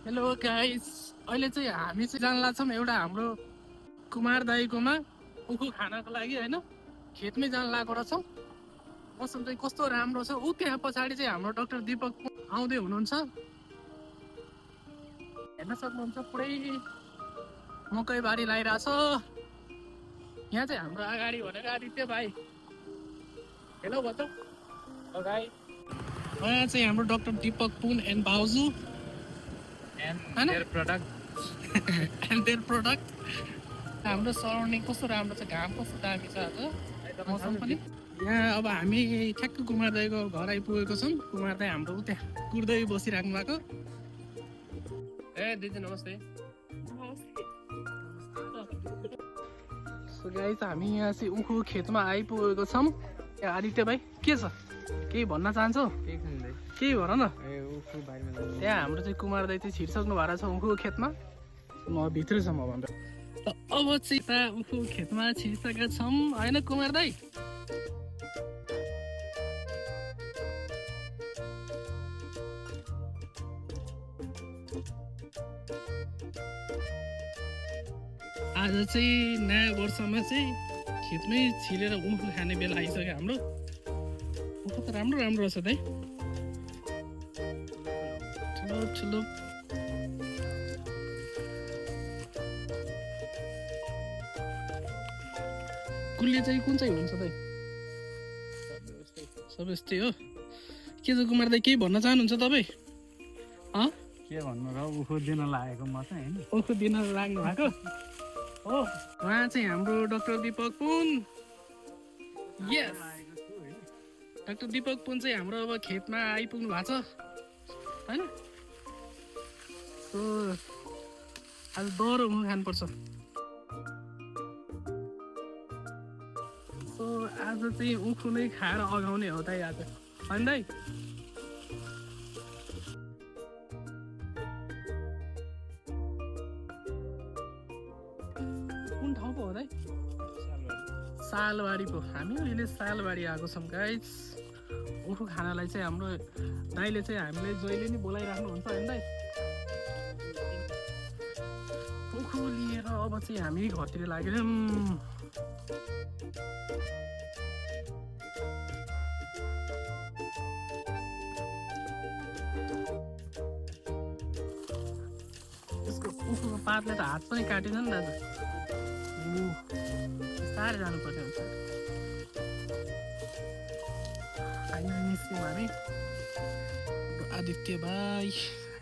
Hello guys, अहिले चाहिँ हामी चाहिँ जान लाग्छौँ एउटा हाम्रो कुमार दाईकोमा उखु खानको लागि होइन। खेतमै जान लागेको रहेछौँ। मौसम चाहिँ कस्तो राम्रो छ। ऊ त्यहाँ पछाडि चाहिँ हाम्रो डाक्टर दीपक आउँदै हुनुहुन्छ, हेर्न सक्नुहुन्छ। पुरै मकै बारी लगाइरहेछ। यहाँ चाहिँ हाम्रो अगाडि भनेको आदित्य भाइ। हेलो भन्छौ गाई। यहाँ चाहिँ हाम्रो डाक्टर दीपक पुन एन्ड भाउजू and their product. And their product. हाम्रो सराउन्डिङ कस्तो राम्रो छ, घाम कस्तो दामी छ आज, मौसम पनि। यहाँ अब हामी ठ्याक्क कुमार दाईको घर आइपुगेको छौँ। कुमार दाई हाम्रो त्यहाँ कुर्दै बसिराख्नु भएको। ए दिदी नमस्ते। सो गाइस, हामी यहाँ चाहिँ उखु खेतमा आइपुगेको छौँ। यहाँ आदित्य भाइ के छ, केही भन्न चाहन्छौ? केही भन न। त्यहाँ हाम्रो चाहिँ कुमार दाई चाहिँ छिर्सक्नु भएको छ उखु खेतमा। म भित्रै छ म भनेर। अब चाहिँ उखु खेतमा छिरिसकेका छौँ होइन कुमार दाई? आज चाहिँ नयाँ वर्षमा चाहिँ खेतमै छिरेर उखु खाने बेला आइसक्यो हाम्रो। उखु त राम्रो राम्रो रहेछ दाइ, ठुलो ठुलो। कुल्ली चाहिँ कुन चाहिँ हुन्छ दाइ? सबै यस्तै हो। के छ कुमार दाइ, केही भन्न चाहनुहुन्छ तपाईँ? के भन्नु र, उखु दिन लागेको म चाहिँ होइन। उखु दिन लाग्नु भएको हो। उहाँ चाहिँ हाम्रो डाक्टर दीपक पुन। यस, डाक्टर दीपक पुन चाहिँ हाम्रो अब खेतमा आइपुग्नु भएको छ होइन। सो आज दह्रो उखु खानुपर्छ। सो आज चाहिँ उखु नै खाएर अगाउने हो दाइ आज, होइन दाइ? कुन ठाउँ पो हो दाइ? सालबारी पो। हामी अहिले सालबारी आएको छौँ गाइस। उखु खानालाई चाहिँ हाम्रो दाइले चाहिँ हामीलाई जहिले नि बोलाइराख्नुहुन्छ होइन दाइ? उखु लिएर अब चाहिँ हामी घरतिर लाग्यौँ। यसको उखुको पातले त हात पनि काटेछ नि दाजु। बिस्तारै जानुपर्ने हुन्छ। फाइनली निस्क्यौँ हामी। आदित्य भाइ